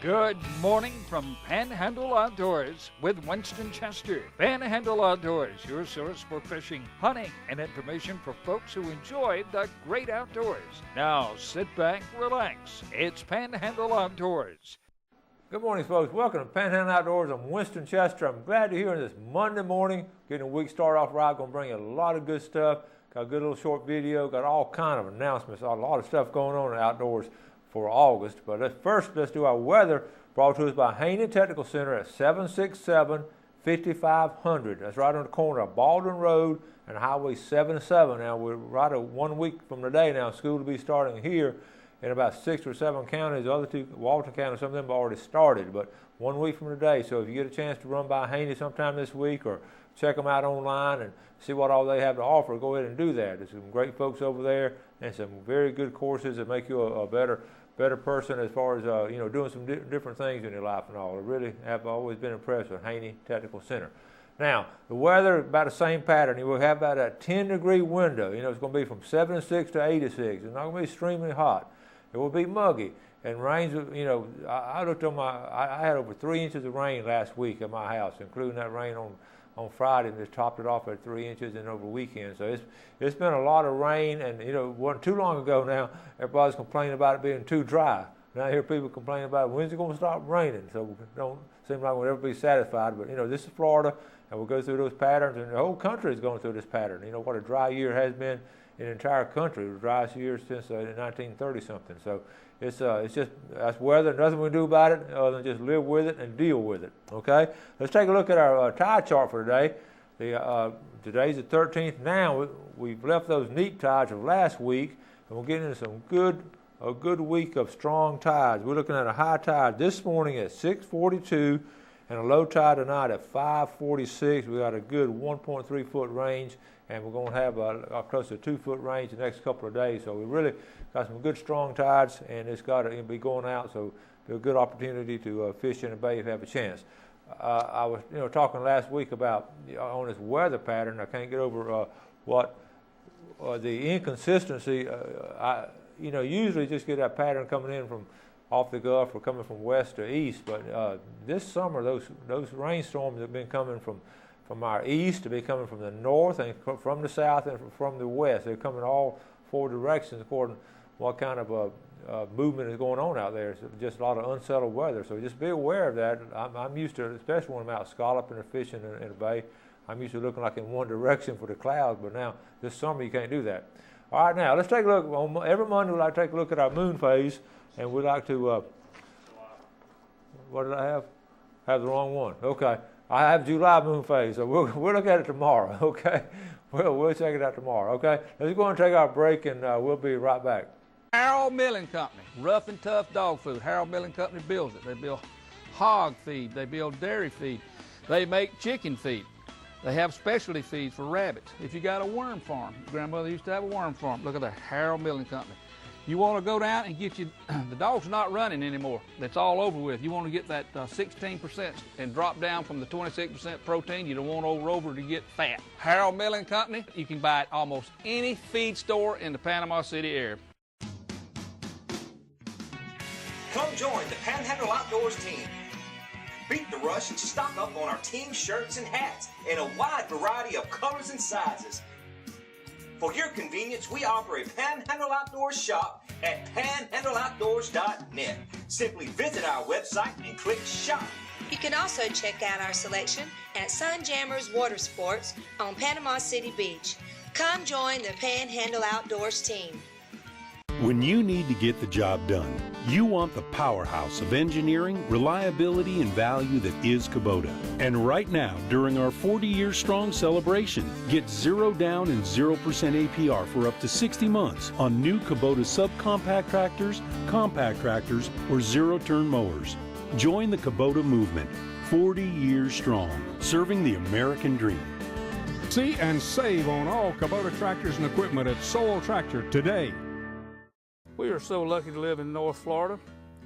Good morning from Panhandle Outdoors with Winston Chester. Panhandle Outdoors, your source for fishing, hunting, and information for folks who enjoy the great outdoors. Now sit back, relax. It's Panhandle Outdoors. Good morning, folks. Welcome to Panhandle Outdoors. I'm Winston Chester. I'm glad you're here on this Monday morning. Getting a week started off right. Going to bring you a lot of good stuff. Got a good little short video. Got all kind of announcements. A lot of stuff going on in the outdoors for August. But let's do our weather, brought to us by Haney Technical Center at 767-5500. That's right on the corner of Baldwin Road and Highway 77. Now, we're right 1 week from today now. School will be starting here in about 6 or 7 counties. The other two, Walton County, some of them have already started, but 1 week from today. So if you get a chance to run by Haney sometime this week or check them out online and see what all they have to offer, go ahead and do that. There's some great folks over there and some very good courses that make you a better person as far as doing some different things in your life and all. I really have always been impressed with Haney Technical Center. Now, the weather, about the same pattern. You will have about a 10-degree window. It's going to be from 76 to 86. It's not going to be extremely hot. It will be muggy. And rains, I looked on I had over 3 inches of rain last week at my house, including that rain on Friday, and just topped it off at 3 inches and over the weekend. So it's been a lot of rain, and it wasn't too long ago now, everybody's complaining about it being too dry. Now I hear people complaining about when's it going to stop raining, so it don't seem like we'll ever be satisfied. But this is Florida, and we'll go through those patterns, and the whole country is going through this pattern. What a dry year has been in the entire country, the driest year since 1930-something. So it's just, that's weather, nothing we can do about it other than just live with it and deal with it, okay? Let's take a look at our tide chart for today. Today's the 13th. Now, we've left those neap tides of last week, and we're getting into a good week of strong tides. We're looking at a high tide this morning at 6:42 and a low tide tonight at 5:46. We got a good 1.3 foot range, and we're going to have close to 2 foot range the next couple of days. So we really got some good strong tides, and it's got to be going out, so be a good opportunity to fish in the bay if you have a chance. I was talking last week about on this weather pattern. I can't get over what the inconsistency. Usually just get that pattern coming in from off the Gulf or coming from west to east, but this summer those rainstorms have been coming from our east, to be coming from the north and from the south and from the west. They're coming all 4 directions according to what kind of movement is going on out there. It's just a lot of unsettled weather, so just be aware of that. I'm used to it, especially when I'm out scalloping or fishing in the bay. I'm used to looking like in one direction for the clouds, but now this summer you can't do that. All right, now let's take a look. Every Monday we like to take a look at our moon phase, and we like to, what did I have? I have the wrong one. Okay. I have July moon phase, so we'll look at it tomorrow, okay? We'll check it out tomorrow, okay? Let's go and take our break, and we'll be right back. Harold Milling Company, rough and tough dog food. Harold Milling Company builds it. They build hog feed. They build dairy feed. They make chicken feed. They have specialty feeds for rabbits. If you got a worm farm, grandmother used to have a worm farm. Look at the Harold Milling Company. You want to go down and get you, the dog's not running anymore. That's all over with. You want to get that 16% and drop down from the 26% protein. You don't want over to get fat. Harold Milling Company, you can buy at almost any feed store in the Panama City area. Come join the Panhandle Outdoors team. Beat the rush and stock up on our team shirts and hats in a wide variety of colors and sizes. For your convenience, we offer a Panhandle Outdoors shop at panhandleoutdoors.net. Simply visit our website and click shop. You can also check out our selection at Sunjammers Water Sports on Panama City Beach. Come join the Panhandle Outdoors team. When you need to get the job done, you want the powerhouse of engineering, reliability, and value that is Kubota. And right now, during our 40-year strong celebration, get 0 down and 0% APR for up to 60 months on new Kubota subcompact tractors, compact tractors, or zero-turn mowers. Join the Kubota movement, 40 years strong, serving the American dream. See and save on all Kubota tractors and equipment at Sowell Tractor today. We are so lucky to live in North Florida.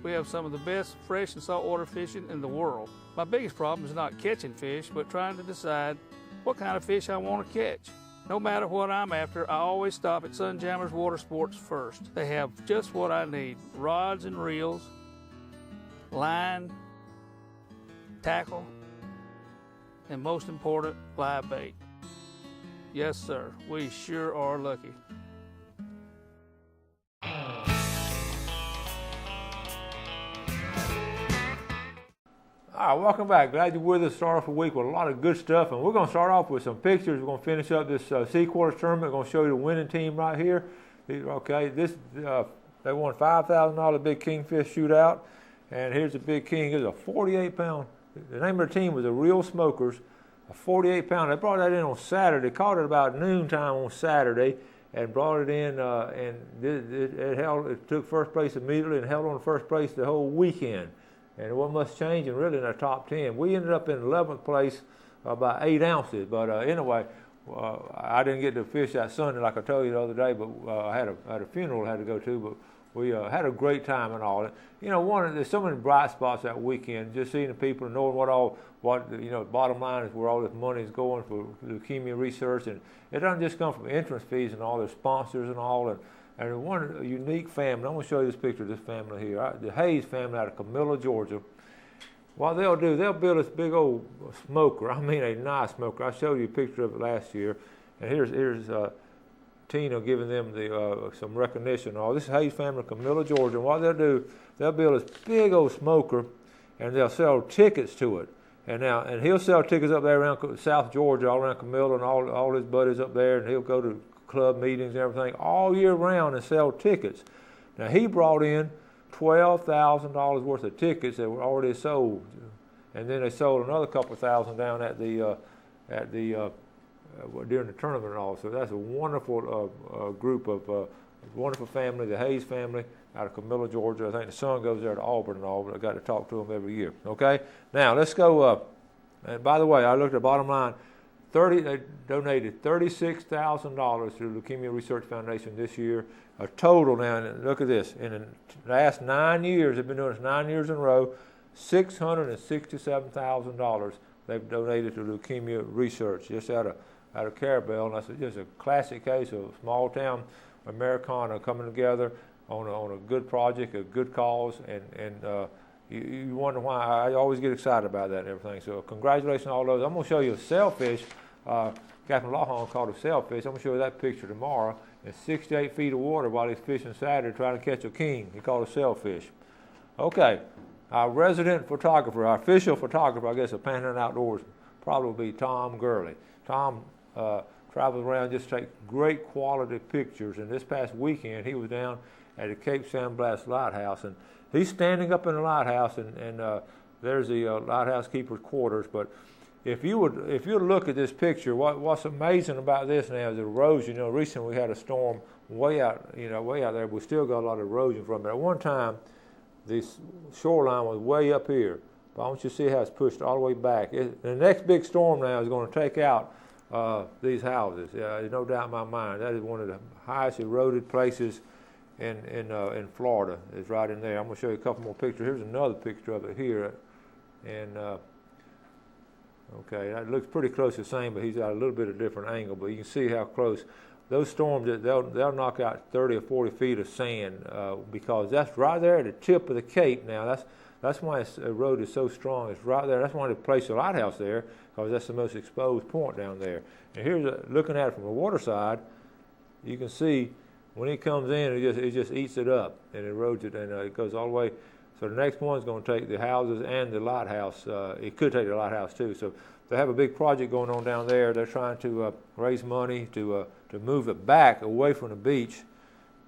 We have some of the best fresh and saltwater fishing in the world. My biggest problem is not catching fish, but trying to decide what kind of fish I want to catch. No matter what I'm after, I always stop at Sunjammers Water Sports first. They have just what I need, rods and reels, line, tackle, and most important, live bait. Yes, sir, we sure are lucky. All right, welcome back. Glad you're with us. Start off the week with a lot of good stuff, and we're going to start off with some pictures. We're going to finish up this C-quarters tournament. We're going to show you the winning team right here. Okay, this they won $5,000 Big Kingfish shootout, and here's the Big King. It's a 48-pound. The name of the team was the Real Smokers. A 48-pound. They brought that in on Saturday. Caught it about noontime on Saturday, and brought it in, and it took first place immediately and held on to first place the whole weekend. And it wasn't much changing really in our top 10. We ended up in 11th place by 8 ounces. But anyway, I didn't get to fish that Sunday like I told you the other day, but I had a funeral I had to go to. But we had a great time and all. You know, there's so many bright spots that weekend. Just seeing the people and knowing bottom line is where all this money is going for leukemia research, and it doesn't just come from entrance fees and all their sponsors and all. And one unique family. I'm going to show you this picture of this family here. The Hayes family out of Camilla, Georgia. What they'll do, they'll build this big old smoker. I mean, a nice smoker. I showed you a picture of it last year. And here's Tina giving them some recognition. This is Hayes family, Camilla, Georgia. And what they'll do, they'll build this big old smoker, and they'll sell tickets to it. And he'll sell tickets up there around South Georgia, all around Camilla, and all his buddies up there, and he'll go to club meetings and everything all year round and sell tickets. Now he brought in $12,000 worth of tickets that were already sold, and then they sold another couple thousand down during the tournament and all. So that's a wonderful group of wonderful family, the Hayes family out of Camilla, Georgia. I think the son goes there to Auburn and all, but I got to talk to him every year. Okay, now let's go. And by the way, I looked at the bottom line. They donated $36,000 to the Leukemia Research Foundation this year. A total now, and look at this, in the last 9 years, they've been doing this 9 years in a row, $667,000 they've donated to leukemia research, just out of Carabel. And that's just a classic case of small town Americana coming together on a good project, a good cause, and you wonder why. I always get excited about that and everything. So congratulations on all those. I'm going to show you a sailfish. Captain Lawhorn caught a sailfish. I'm going to show you that picture tomorrow. In 68 feet of water while he's fishing Saturday trying to catch a king. He caught a sailfish. Okay, our resident photographer, our official photographer, I guess, of Panhandle Outdoors, probably be Tom Gurley. Tom travels around just to take great quality pictures. And this past weekend, he was down at the Cape San Blas Lighthouse, and he's standing up in the lighthouse, and there's the lighthouse keeper's quarters. But if you would look at this picture, what's amazing about this now is the erosion. You know, recently we had a storm way out there. We still got a lot of erosion from it. At one time, this shoreline was way up here, but I want you to see how it's pushed all the way back. The next big storm now is going to take out these houses. There's no doubt in my mind. That is one of the highest eroded places in Florida. Is right in there. I'm going to show you a couple more pictures. Here's another picture of it here, and okay, that looks pretty close to the same, but he's got a little bit of different angle. But you can see how close those storms. They'll knock out 30 or 40 feet of sand because that's right there at the tip of the Cape. Now that's why it's eroded so strong. It's right there. That's why they placed the lighthouse there, because that's the most exposed point down there. And here's looking at it from the water side, you can see when it comes in, it just eats it up and erodes it, and it goes all the way. So the next one's going to take the houses and the lighthouse. It could take the lighthouse too. So they have a big project going on down there. They're trying to raise money to move it back away from the beach,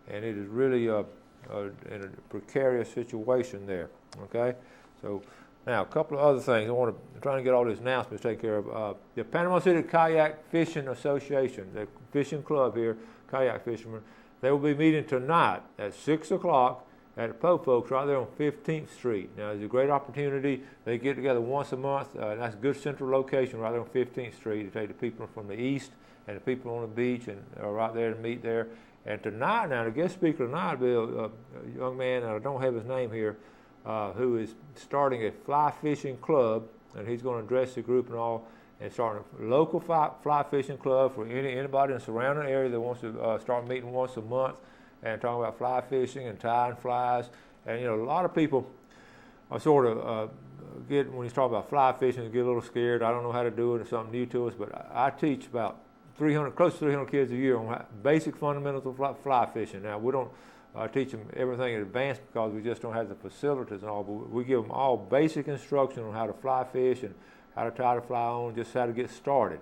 and it is really in a precarious situation there. Okay, so now a couple of other things. I'm trying to get all these announcements taken care of. The Panama City Kayak Fishing Association, the fishing club here, kayak fishermen, they will be meeting tonight at 6 o'clock at the Po Folks right there on 15th Street. Now, it's a great opportunity. They get together once a month. That's a good central location right there on 15th Street to take the people from the east and the people on the beach and right there to meet there. And tonight, now, the guest speaker tonight will be a young man, and I don't have his name here, who is starting a fly fishing club, and he's going to address the group and all, and starting a local fly fishing club for anybody in the surrounding area that wants to start meeting once a month and talking about fly fishing and tying flies. And, you know, a lot of people I sort of get, when he's talking about fly fishing, get a little scared. I don't know how to do it. It's something new to us, but I teach about close to 300 kids a year on basic fundamentals of fly fishing. Now, we don't teach them everything in advance because we just don't have the facilities and all, but we give them all basic instruction on how to fly fish and how to tie the fly on, just how to get started.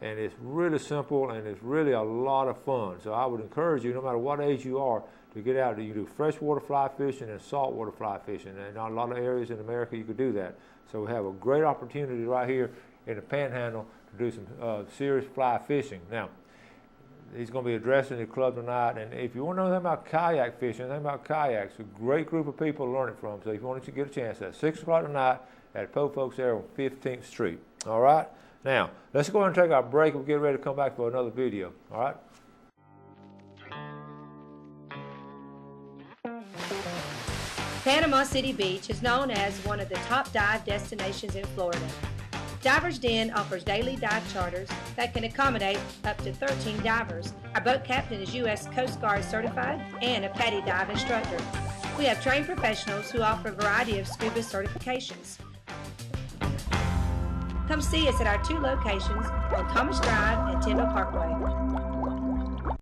And it's really simple, and it's really a lot of fun. So I would encourage you, no matter what age you are, to get out. You can do freshwater fly fishing and saltwater fly fishing, and in a lot of areas in America you could do that. So we have a great opportunity right here in the Panhandle to do some serious fly fishing. Now, he's going to be addressing the club tonight, and if you want to know anything about kayak fishing, anything about kayaks, a great group of people to learn it from. So if you want to get a chance, that's 6 o'clock tonight at Po Folks there on 15th Street. All right? Now, let's go ahead and take our break. We'll get ready to come back for another video. All right? Panama City Beach is known as one of the top dive destinations in Florida. Divers Den offers daily dive charters that can accommodate up to 13 divers. Our boat captain is U.S. Coast Guard certified and a PADI dive instructor. We have trained professionals who offer a variety of scuba certifications. Come see us at our 2 locations on Thomas Drive and Tyndall Parkway.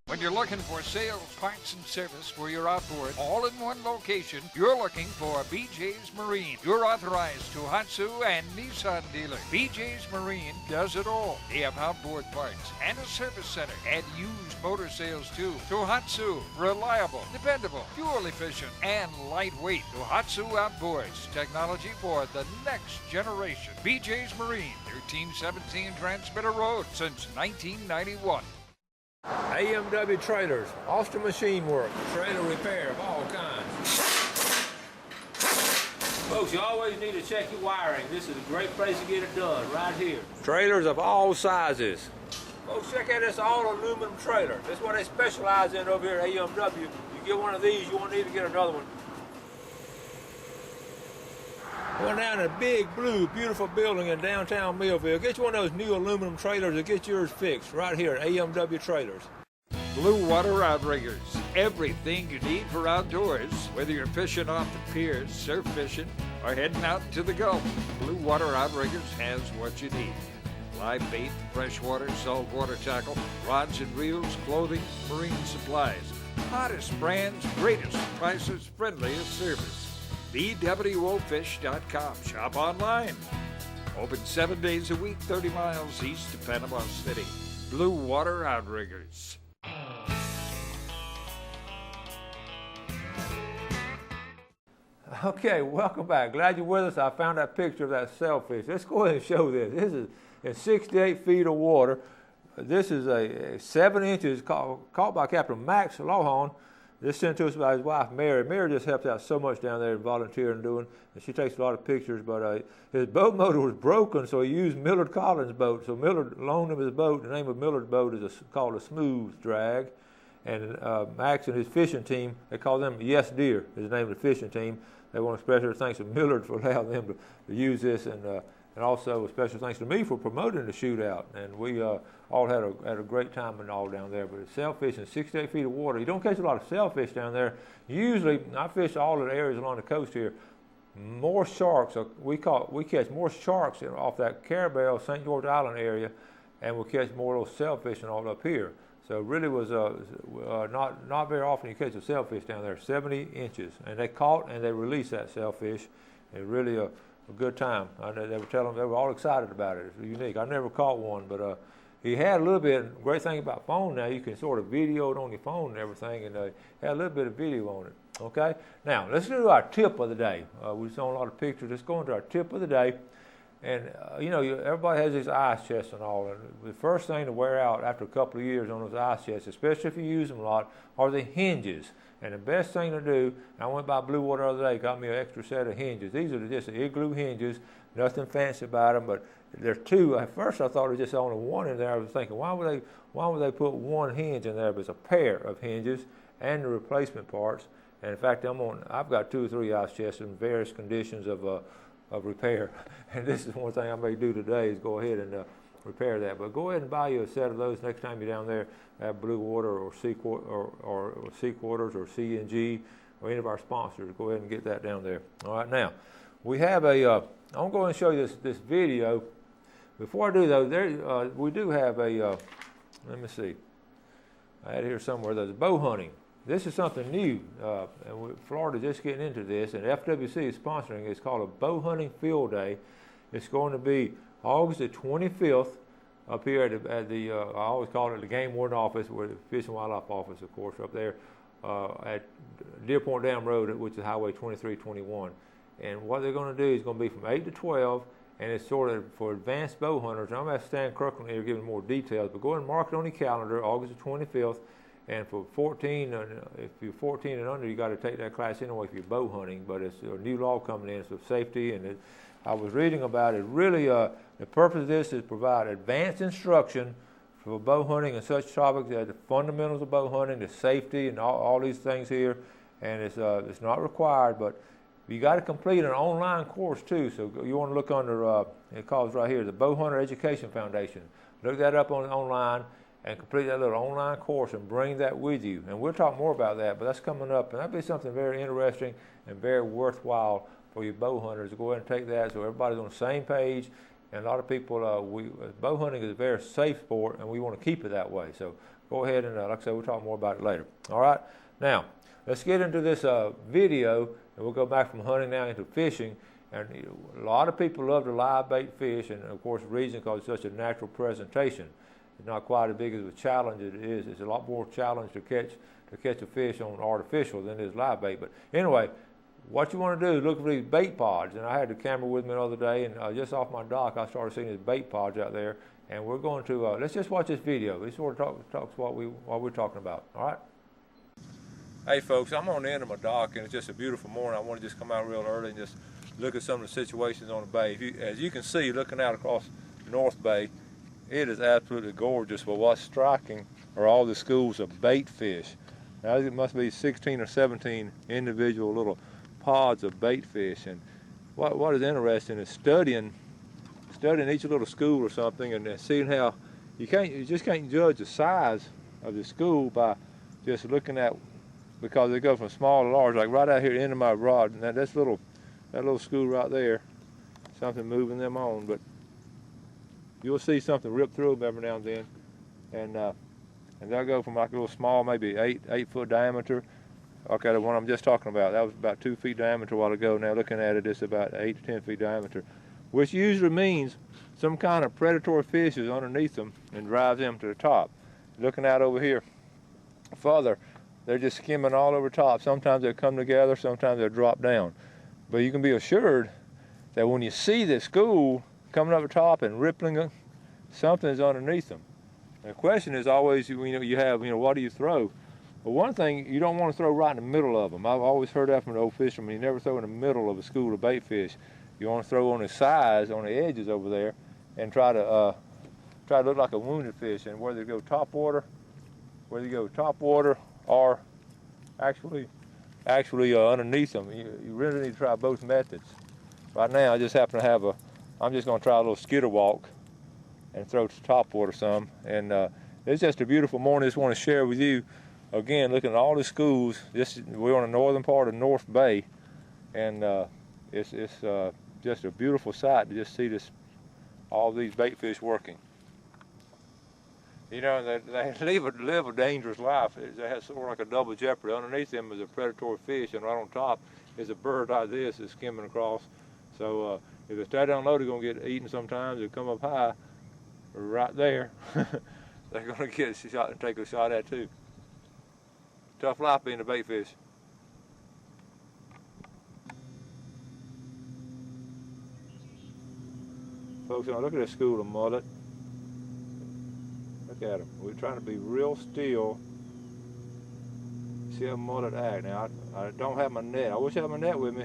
When you're looking for sales, parts, and service for your outboard, all in one location, you're looking for BJ's Marine. You're authorized Tohatsu and Nissan dealer. BJ's Marine does it all. They have outboard parts and a service center and used motor sales too. Tohatsu, reliable, dependable, fuel efficient, and lightweight. Tohatsu Outboards, technology for the next generation. BJ's Marine, 1317 Transmitter Road since 1991. AMW Trailers, Austin Machine Work, trailer repair of all kinds. Folks, you always need to check your wiring. This is a great place to get it done, right here. Trailers of all sizes. Folks, check out this all aluminum trailer. That's what they specialize in over here at AMW. You get one of these, you won't need to get another one. Going down in a big, blue, beautiful building in downtown Millville. Get you one of those new aluminum trailers and get yours fixed right here at AMW Trailers. Blue Water Outriggers, everything you need for outdoors. Whether you're fishing off the piers, surf fishing, or heading out to the Gulf, Blue Water Outriggers has what you need. Live bait, freshwater, saltwater tackle, rods and reels, clothing, marine supplies. Hottest brands, greatest prices, friendliest service. BWOfish.com. Shop online. Open 7 days a week, 30 miles east of Panama City. Blue Water Outriggers. Okay, welcome back. Glad you're with us. I found that picture of that sailfish. Let's go ahead and show this. This is in 68 feet of water. This is a 7 inches caught by Captain Max Lawhon. This sent to us by his wife, Mary. Mary just helps out so much down there volunteering doing, and she takes a lot of pictures, but his boat motor was broken, so he used Millard Collins' boat. So Millard loaned him his boat. The name of Millard's boat is called a smooth drag, and Max and his fishing team, they call them Yes Deer, is the name of the fishing team. They want a special thanks to Millard for allowing them to use this, and also a special thanks to me for promoting the shootout. And we all had a great time and all down there. But sailfish in 68 feet of water, you don't catch a lot of sailfish down there. Usually, I fish all the areas along the coast here. More sharks, we catch more sharks off that Carabel, St. George Island area, and we'll catch more of those sailfish and all up here. So it really was not very often you catch a sailfish down there, 70 inches. And they caught and they released that sailfish. It really a good time. They were telling them, they were all excited about it. It's unique. I never caught one, but he had a little bit. Great thing about phone now, you can sort of video it on your phone and everything, and had a little bit of video on it. Okay, now let's do our tip of the day. We saw a lot of pictures. Let's go into our tip of the day. And everybody has these ice chests and all. And the first thing to wear out after a couple of years on those ice chests, especially if you use them a lot, are the hinges. And the best thing to do, I went by Blue Water the other day, got me an extra set of hinges. These are just the igloo hinges, nothing fancy about them, but there are two. At first I thought it was just only one in there. I was thinking, why would they put one hinge in there? But it's a pair of hinges and the replacement parts. And in fact, I've got 2 or 3 ice chests in various conditions of repair. And this is one thing I may do today is go ahead and repair that. But go ahead and buy you a set of those next time you're down there at Blue Water or Sea Quarters or C&G or any of our sponsors. Go ahead and get that down there. All right, now we have a, I'm going to show you this video. Before I do though, we do have a, let me see, I had it here somewhere, there's bow hunting. This is something new, and Florida's just getting into this, and FWC is sponsoring it. It's called a bow hunting field day. It's going to be August the 25th up here at the I always call it the Game Warden office, where the Fish and Wildlife office, of course, up there at Deer Point Dam Road, which is Highway 2321. And what they're going to do is going to be from 8 to 12, and it's sort of for advanced bow hunters. And I'm going to have Stan Kirkland here giving more details, but go ahead and mark it on your calendar, August the 25th. And for 14, if you're 14 and under, you got to take that class anyway if you're bow hunting. But it's a new law coming in, so safety. And I was reading about it. Really, the purpose of this is to provide advanced instruction for bow hunting and such topics as the fundamentals of bow hunting, the safety, and all these things here. And it's not required, but you got to complete an online course too. So you want to look under it calls right here the Bow Hunter Education Foundation. Look that up online. And complete that little online course and bring that with you. And we'll talk more about that, but that's coming up, and that'll be something very interesting and very worthwhile for you bow hunters to go ahead and take that so everybody's on the same page. And a lot of people, bow hunting is a very safe sport, and we want to keep it that way. So go ahead and, like I said, we'll talk more about it later. All right, now let's get into this video, and we'll go back from hunting now into fishing. And a lot of people love to live bait fish, and of course, the reason because it's such a natural presentation. It's not quite as big as a challenge as it is. It's a lot more challenge to catch a fish on artificial than it is live bait. But anyway, what you want to do is look for these bait pods. And I had the camera with me the other day, and just off my dock, I started seeing these bait pods out there. And we're going to let's just watch this video. This sort of talks what we're talking about. All right. Hey folks, I'm on the end of my dock, and it's just a beautiful morning. I want to just come out real early and just look at some of the situations on the bay. As you can see, looking out across North Bay, it is absolutely gorgeous, but what's striking are all the schools of bait fish. Now it must be 16 or 17 individual little pods of bait fish, and what is interesting is studying each little school or something, and seeing how you just can't judge the size of the school by just looking at, because they go from small to large. Like right out here at the end of my rod, and that little school right there, something moving them on, but you'll see something rip through them every now and then, and they'll go from like a little small, maybe 8 foot diameter. Okay, the one I'm just talking about, that was about 2 feet diameter a while ago. Now looking at it, it's about 8 to 10 feet diameter, which usually means some kind of predatory fish is underneath them and drives them to the top. Looking out over here further, they're just skimming all over top. Sometimes they'll come together, sometimes they'll drop down. But you can be assured that when you see the school coming up the top and rippling, something's underneath them. And the question is always, you have, what do you throw? Well, one thing, you don't want to throw right in the middle of them. I've always heard that from the old fishermen. You never throw in the middle of a school of bait fish. You want to throw on the sides, on the edges over there, and try to look like a wounded fish. And whether you go top water, or actually underneath them, you really need to try both methods. Right now, I just happen to have I'm just going to try a little skitter walk and throw to top water some. And it's just a beautiful morning. I just want to share with you, again, looking at all the schools. We're on the northern part of North Bay, and it's just a beautiful sight to just see all these bait fish working. They live a dangerous life. They have sort of like a double jeopardy. Underneath them is a predatory fish, and right on top is a bird like this that's skimming across. So if they stay down low, they're going to get eaten sometimes. They come up high, right there, they're going to get shot and take a shot at too. Tough life being a bait fish. Folks, now look at this school of mullet. Look at them. We're trying to be real still. See how mullet act. Now, I don't have my net. I wish I had my net with me.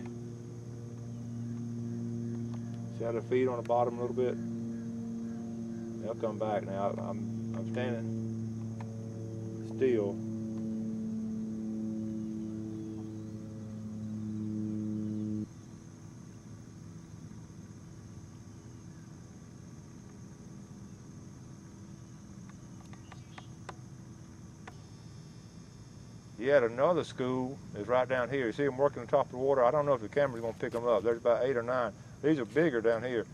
See how they feed on the bottom a little bit? They'll come back now. I'm standing still. yet another school is right down here. You see them working on top of the water. I don't know if the camera's going to pick them up. There's about 8 or 9. These are bigger down here.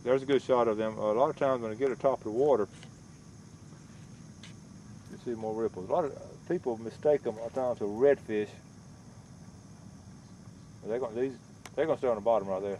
There's a good shot of them. A lot of times when they get to the top of the water, you see more ripples. A lot of people mistake them at times for redfish. They're going to stay on the bottom right there.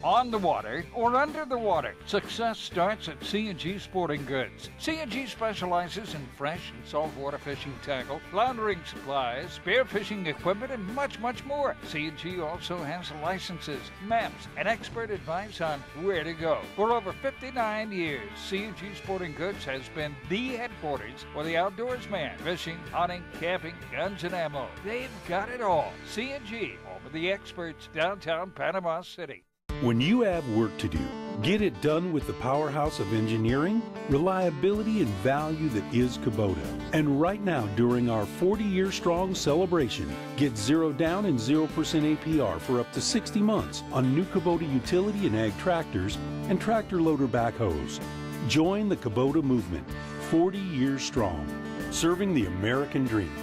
On the water or under the water, success starts at C&G Sporting Goods. C&G specializes in fresh and saltwater fishing tackle, floundering supplies, spearfishing equipment, and much, much more. C&G also has licenses, maps, and expert advice on where to go. For over 59 years, C&G Sporting Goods has been the headquarters for the outdoors man. Fishing, hunting, camping, guns, and ammo. They've got it all. C&G, home of the experts, downtown Panama City. When you have work to do, get it done with the powerhouse of engineering, reliability, and value that is Kubota. And right now, during our 40-year strong celebration, get 0 down and 0% APR for up to 60 months on new Kubota utility and ag tractors and tractor loader backhoes. Join the Kubota movement, 40 years strong, serving the American dream.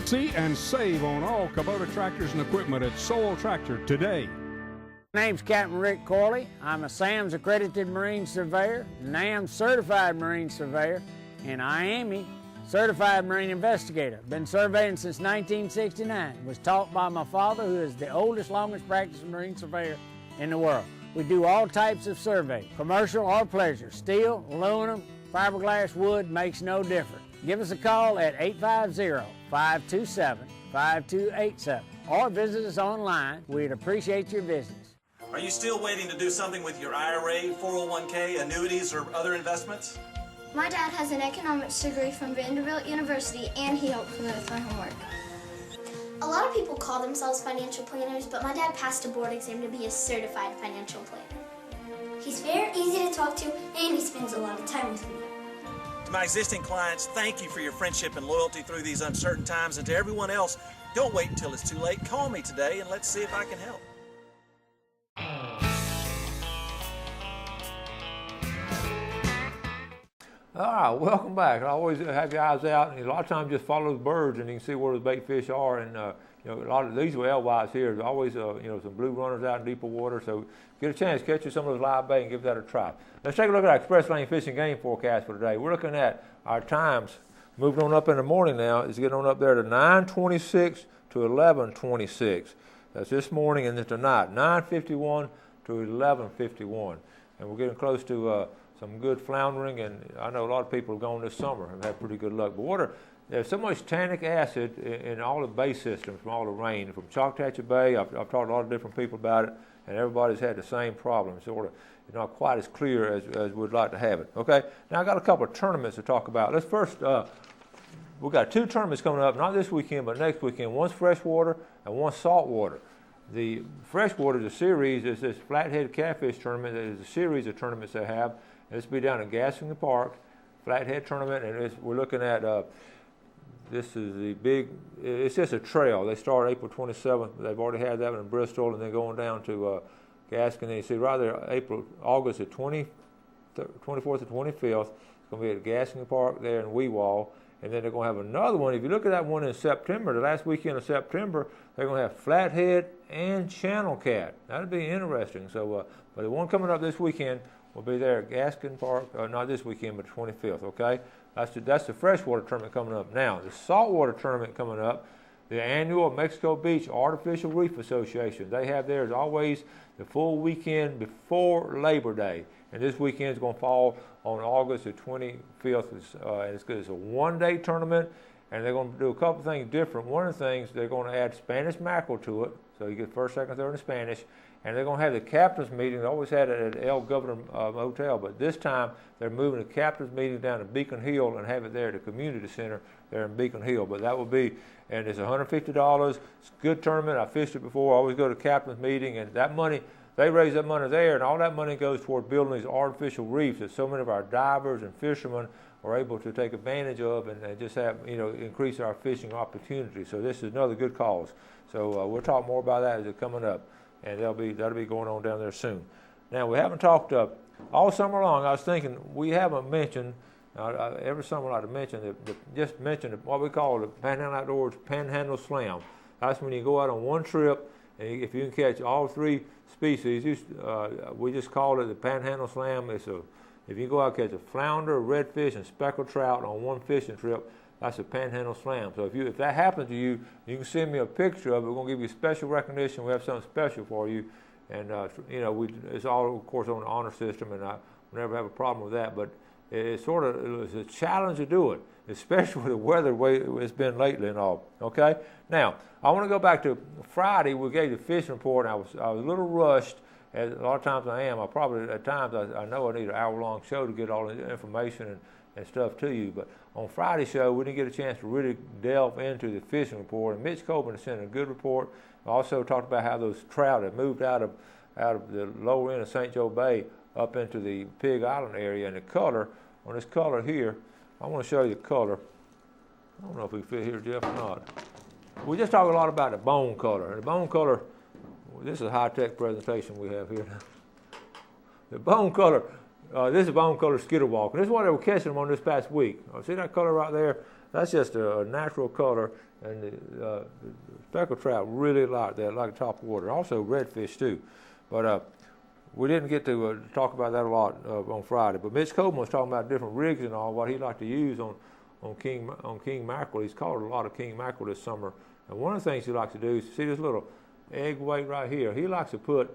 See and save on all Kubota tractors and equipment at Sowell Tractor today. My name's Captain Rick Corley. I'm a SAMS accredited Marine Surveyor, NAM certified Marine Surveyor, and IAME certified Marine Investigator. Been surveying since 1969. Was taught by my father, who is the oldest, longest practicing Marine Surveyor in the world. We do all types of survey, commercial or pleasure. Steel, aluminum, fiberglass, wood, makes no difference. Give us a call at 850-527-5287 or visit us online. We'd appreciate your visits. Are you still waiting to do something with your IRA, 401k, annuities, or other investments? My dad has an economics degree from Vanderbilt University, and he helped me with my homework. A lot of people call themselves financial planners, but my dad passed a board exam to be a certified financial planner. He's very easy to talk to, and he spends a lot of time with me. To my existing clients, thank you for your friendship and loyalty through these uncertain times. And to everyone else, don't wait until it's too late. Call me today, and let's see if I can help. All right, welcome back. I always have your eyes out, and a lot of times just follow the birds, and you can see where the bait fish are. And a lot of these were alewives here. There's always some blue runners out in deeper water. So get a chance, catch you some of those live bait and give that a try. Let's take a look at our Express Lane Fishing Game forecast for today. We're looking at our times moving on up in the morning now. It's getting on up there to 9:26 to 11:26. That's this morning and then tonight, 9:51 to 11:51, and we're getting close to some good floundering, and I know a lot of people have gone this summer and had pretty good luck. But there's so much tannic acid in all the bay systems from all the rain. From Choctawhatchee Bay, I've talked to a lot of different people about it, and everybody's had the same problem. Sort of, not quite as clear as we'd like to have it. Okay, now I got a couple of tournaments to talk about. Let's first, we've got 2 tournaments coming up, not this weekend, but next weekend. One's freshwater and one's saltwater. The freshwater is a series. It's this flathead catfish tournament. There's a series of tournaments they have. This will be down in Gaston Park, flathead tournament, and we're looking at, this is the big, it's just a trail. They start April 27th. They've already had that one in Bristol, and then going down to Gaston. And you see right there, August the 24th to 25th, it's going to be at Gaston Park there in Weewall. And then they're going to have another one. If you look at that one in September, the last weekend of September, they're going to have flathead and channel cat. That'll be interesting. So, but the one coming up this weekend will be there at Gaston Park, not this weekend, but 25th, okay? That's the freshwater tournament coming up. Now, the saltwater tournament coming up, the annual Mexico Beach Artificial Reef Association. They have theirs always the full weekend before Labor Day. And this weekend is going to fall on August the 25th. And it's good. It's a one-day tournament, and they're going to do a couple things different. One of the things, they're going to add Spanish mackerel to it, so you get first, second, third in Spanish. And they're going to have the captain's meeting. They always had it at El Governor Motel, but this time they're moving the captain's meeting down to Beacon Hill and have it there at the community center there in Beacon Hill. But that will be, and it's $150. It's a good tournament. I fished it before. I always go to the captain's meeting, and that money, they raise that money there, and all that money goes toward building these artificial reefs that so many of our divers and fishermen are able to take advantage of and just have, increase our fishing opportunities. So this is another good cause. So we'll talk more about that as it's coming up. And that'll be going on down there soon. Now, we haven't talked all summer long. I was thinking we haven't mentioned, every summer I like to mention, just mention what we call the Panhandle Outdoors Panhandle Slam. That's when you go out on one trip, and if you can catch all 3 species, we just call it the Panhandle Slam. If you go out and catch a flounder, a redfish, and speckled trout on one fishing trip, that's a Panhandle Slam. So if that happens to you, you can send me a picture of it. We're going to give you special recognition. We have something special for you. And, it's all, of course, on the honor system, and I never have a problem with that. But it's a challenge to do it, especially with the weather the way it's been lately and all. Okay? Now, I want to go back to Friday. We gave the fishing report, and I was a little rushed. As a lot of times I am. At times I know I need an hour-long show to get all the information and stuff to you. But on Friday's show, we didn't get a chance to really delve into the fishing report. And Mitch Copeland sent a good report. I also talked about how those trout had moved out of the lower end of St. Joe Bay up into the Pig Island area. And the color, on this color here, I want to show you the color. I don't know if we fit here, Jeff, or not. We just talk a lot about the bone color. And the bone color, this is a high-tech presentation we have here now. The bone color, this is bone color skitterwalk. And this is what they were catching them on this past week. See that color right there? That's just a natural color. And the speckled trout really like that, like top water. Also redfish too. But we didn't get to talk about that a lot on Friday. But Mitch Copeland was talking about different rigs and all, what he liked to use on king mackerel. He's caught a lot of king mackerel this summer. And one of the things he likes to do is, see this little egg weight right here. He likes to put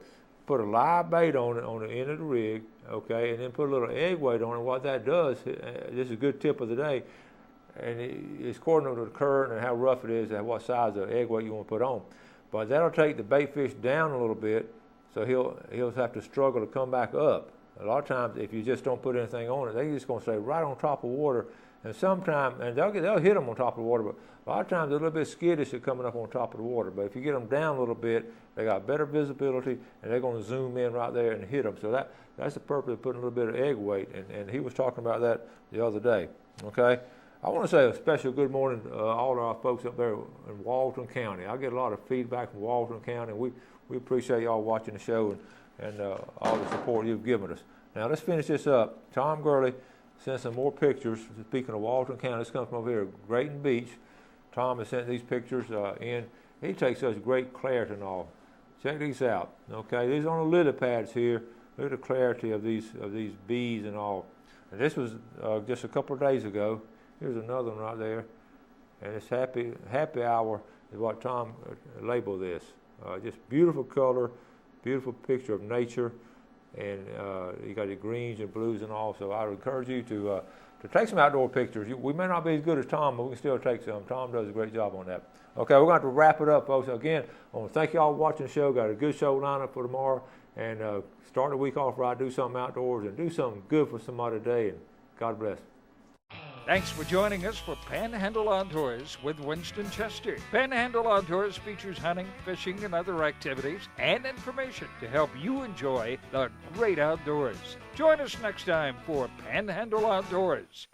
a live bait on it on the end of the rig, okay, and then put a little egg weight on it. What that does, this is a good tip of the day, and it's according to the current and how rough it is and what size of egg weight you want to put on. But that'll take the bait fish down a little bit, so he'll have to struggle to come back up. A lot of times, if you just don't put anything on it, they're just going to stay right on top of water. And sometimes, and they'll hit them on top of the water, but a lot of times they're a little bit skittish at coming up on top of the water. But if you get them down a little bit, they got better visibility, and they're going to zoom in right there and hit them. So that's the purpose of putting a little bit of egg weight, and he was talking about that the other day. Okay, I want to say a special good morning to all of our folks up there in Walton County. I get a lot of feedback from Walton County, and we appreciate y'all watching the show and all the support you've given us. Now let's finish this up. Tom Gurley sent some more pictures. Speaking of Walton County, this comes from over here, Grayton Beach. Tom has sent these pictures in. He takes such great clarity and all. Check these out. Okay, these are on the lily pads here. Look at the clarity of these bees and all. And this was just a couple of days ago. Here's another one right there. And it's happy hour is what Tom labeled this. Just beautiful color, beautiful picture of nature. And you got the greens and blues and all. So I would encourage you to take some outdoor pictures. We may not be as good as Tom, but we can still take some. Tom does a great job on that. Okay, we're going to have to wrap it up, folks. Again, I want to thank you all for watching the show. Got a good show lined up for tomorrow. And start the week off right, do something outdoors, and do something good for somebody today. And God bless. Thanks for joining us for Panhandle Outdoors with Winston Chester. Panhandle Outdoors features hunting, fishing, and other activities and information to help you enjoy the great outdoors. Join us next time for Panhandle Outdoors.